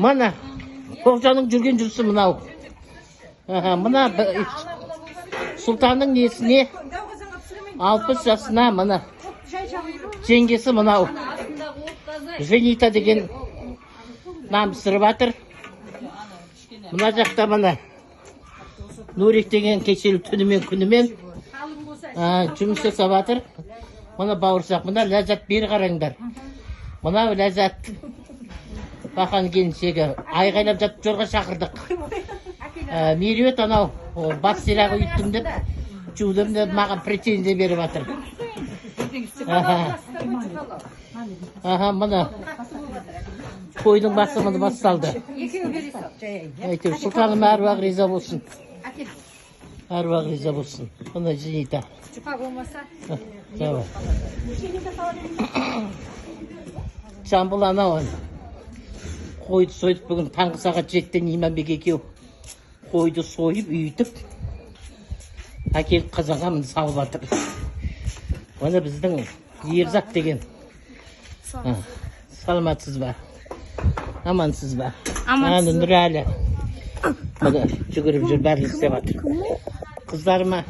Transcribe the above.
Мана, Тоғжанның жүрген жүрісі мынау. Мына Сұлтанның несіне 60 жасына мына жеңгесі мынау. Зенита деген нам пісіріп жатыр. Мына жақта мына Нурик деген кешелі түнімен күнімен жұмыс жасап жатыр. Мына бауырсақ, мына Ләззат бері қараңдар. Мына Ләззат бақан келіншегі айғайлап жатып жорға шақырдық. Мерует анау бас сирағы үйттім деп, жудым деп маған претензия беріп жатыр. Мына қойдың басы мына басталды. Әйтеуір Сұлтаным әруақ риза болсын. Әруақ риза болсын. Мына Зенита. Жамбыл анау қойды сойдық. Бүгін таңғы сағат 7-тен Иманбек екеу қойды сойып, үйітіп, әкеліп қазанға міне салып жатыр. Оны біздің Ерзат деген. Саламатсыз ба? Амансыз ба? Амансыз. Нұрәлі. Жүгіріп жүр, бәрі істеп жатыр. Қыздарыма